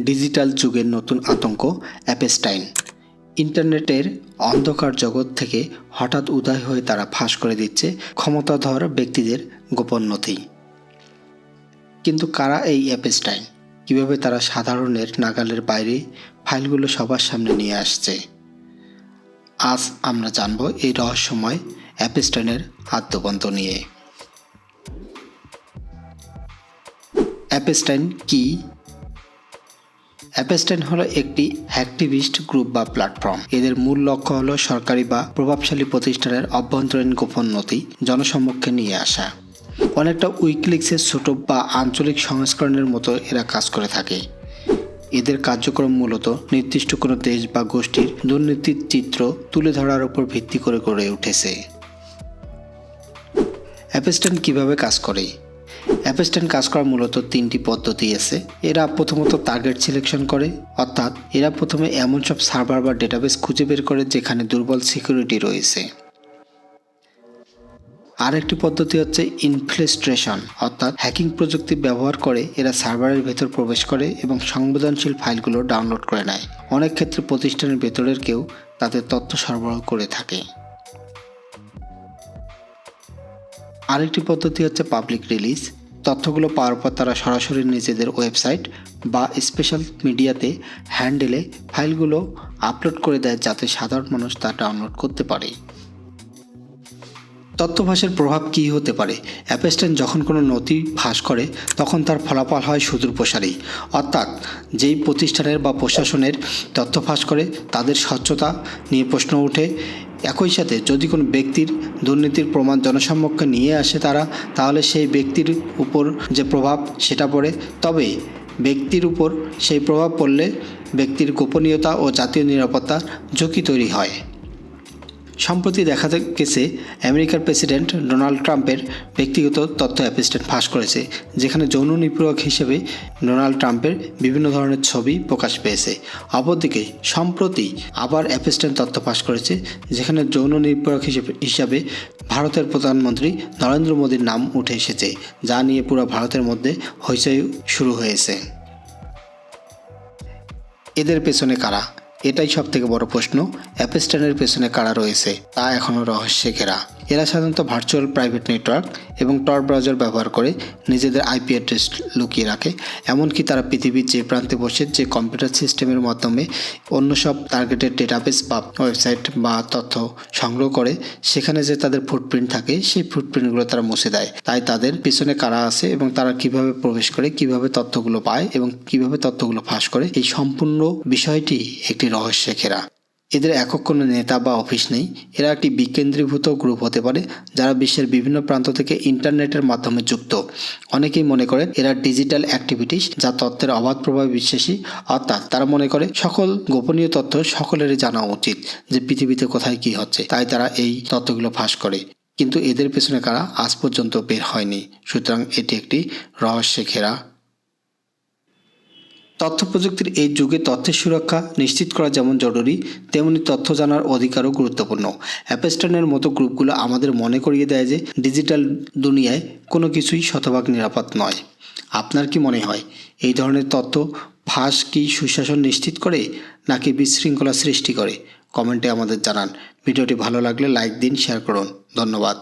Digital যুগের নতুন আতঙ্ক অ্যাপস্টাইন। ইন্টারনেটের অন্ধকার জগৎ থেকে হঠাৎ উদয় হয়ে তারা ফাঁস করে দিচ্ছে ক্ষমতাধর ব্যক্তিদের গোপন নথি। কিন্তু কারা এই অ্যাপস্টাইন? কিভাবে তারা সাধারণের নাগালের বাইরে ফাইলগুলো সবার সামনে নিয়ে আসছে? আজ আমরা জানব এই রহস্যময় অ্যাপস্টাইনের আদ্যোপান্ত নিয়ে। অ্যাপস্টাইন কি? অ্যাপস্টাইন হলো একটি অ্যাক্টিভিস্ট গ্রুপ বা প্ল্যাটফর্ম। এদের মূল লক্ষ্য হলো সরকারি বা প্রভাবশালী প্রতিষ্ঠানের অভ্যন্তরীণ গোপন নথি জনসম্মুখে নিয়ে আসা। অনেকটা উইকিলিক্সের ছোট বা আঞ্চলিক সংস্করণের মতো এরা কাজ করে থাকে। এদের কার্যক্রম মূলত নির্দিষ্ট কোনো দেশ বা গোষ্ঠীর দুর্নীতির চিত্র তুলে ধরার উপর ভিত্তি করে গড়ে উঠেছে। অ্যাপস্টাইন কিভাবে কাজ করে? অ্যাপস্টাইন কাজ করার মূলত তিনটি পদ্ধতি আছে। এরা প্রথমত টার্গেট সিলেকশন করে, অর্থাৎ এরা প্রথমে এমন সব সার্ভার বা ডেটাবেস খুঁজে বের করে যেখানে দুর্বল সিকিউরিটি রয়েছে। আরেকটি পদ্ধতি হচ্ছে ইনফিল্ট্রেশন, অর্থাৎ হ্যাকিং প্রযুক্তি ব্যবহার করে এরা সার্ভারের ভেতর প্রবেশ করে এবং সংবেদনশীল ফাইলগুলো ডাউনলোড করে নেয়। অনেক ক্ষেত্রে প্রতিষ্ঠানের ভেতরের কেউ তাদের তথ্য সরবরাহ করে থাকে। আরেকটি পদ্ধতি হচ্ছে পাবলিক রিলিজ। তথ্যগুলো পাওয়ার পর তারা সরাসরি নিজেদের ওয়েবসাইট বা স্পেশাল মিডিয়াতে হ্যান্ডেলে ফাইলগুলো আপলোড করে দেয় যাতে সাধারণ মানুষ তা ডাউনলোড করতে পারে। তথ্য ফাঁসের প্রভাব কী হতে পারে? অ্যাপস্টাইন যখন কোনো নথি ফাঁস করে তখন তার ফলাফল হয় সুদূরপ্রসারী, অর্থাৎ যেই প্রতিষ্ঠানের বা প্রশাসনের তথ্য ফাঁস করে তাদের স্বচ্ছতা নিয়ে প্রশ্ন ওঠে। একই সাথে যদি কোনো ব্যক্তির দুর্নীতির প্রমাণ জনসম্মুখে নিয়ে আসে তাহলে সেই ব্যক্তির উপর যে প্রভাব সেটা পড়ে। তবে ব্যক্তির উপর সেই প্রভাব পড়লে ব্যক্তির গোপনীয়তা ও জাতীয় নিরাপত্তার ঝুঁকি তৈরি হয়। সম্প্রতি দেখা গেছে আমেরিকার প্রেসিডেন্ট ডোনাল্ড ট্রাম্পের ব্যক্তিগত তথ্য অ্যাপস্টাইন ফাঁস করেছে, যেখানে যৌন নিপীড়ক হিসেবে ডোনাল্ড ট্রাম্পের বিভিন্ন ধরনের ছবি প্রকাশ পেয়েছে। অপরদিকে সম্প্রতি আবার অ্যাপস্টাইন তথ্য ফাঁস করেছে, যেখানে যৌন নিপীড়ক হিসাবে ভারতের প্রধানমন্ত্রী নরেন্দ্র মোদীর নাম উঠে এসেছে, যা নিয়ে পুরো ভারতের মধ্যে হইচই শুরু হয়েছে। এদের পেছনে কারা? এটাই সবথেকে বড় প্রশ্ন। অ্যাপস্টাইনের পেছনে কারা রয়েছে তা এখনও রহস্যে ঘেরা। এরা সাধারণত ভার্চুয়াল প্রাইভেট নেটওয়ার্ক এবং টর ব্রাউজার ব্যবহার করে নিজেদের আইপি অ্যাড্রেস লুকিয়ে রাখে। এমনকি তারা পৃথিবীর যে প্রান্তে বসে যে কম্পিউটার সিস্টেমের মাধ্যমে অন্য সব টার্গেটেড ডেটাবেস বা ওয়েবসাইট বা তথ্য সংগ্রহ করে সেখানে যে তাদের ফুটপ্রিন্ট থাকে সেই ফুটপ্রিন্টগুলো তারা মুছে দেয়। তাই তাদের পিছনে কারা আছে এবং তারা কিভাবে প্রবেশ করে, কিভাবে তথ্যগুলো পায় এবং কিভাবে তথ্যগুলো ফাঁস করে, এই সম্পূর্ণ বিষয়টি একটি রহস্যে ঘেরা। এদের একক কোনো নেতা বা অফিস নেই। এরা একটি বিকেন্দ্রীভূত গ্রুপ হতে পারে যারা বিশ্বের বিভিন্ন প্রান্ত থেকে ইন্টারনেটের মাধ্যমে যুক্ত। অনেকেই মনে করেন এরা ডিজিটাল অ্যাক্টিভিটিস যা তথ্যের অবাধ প্রভাবে বিশ্বাসী, অর্থাৎ তারা মনে করে সকল গোপনীয় তথ্য সকলেরই জানা উচিত যে পৃথিবীতে কোথায় কি হচ্ছে, তাই তারা এই তথ্যগুলো ফাঁস করে। কিন্তু এদের পেছনে কারা আজ পর্যন্ত বের হয়নি। সুতরাং এটি একটি রহস্যে ঘেরা। তথ্য প্রযুক্তির এই যুগে তথ্যের সুরক্ষা নিশ্চিত করা যেমন জরুরি, তেমনি তথ্য জানার অধিকারও গুরুত্বপূর্ণ। অ্যাপস্টাইনের মতো গ্রুপগুলো আমাদের মনে করিয়ে দেয় যে ডিজিটাল দুনিয়ায় কোনো কিছুই শতভাগ নিরাপদ নয়। আপনার কি মনে হয় এই ধরনের তথ্য ফাঁস কি সুশাসন নিশ্চিত করে নাকি বিশৃঙ্খলা সৃষ্টি করে? কমেন্টে আমাদের জানান। ভিডিওটি ভালো লাগলে লাইক দিন, শেয়ার করুন। ধন্যবাদ।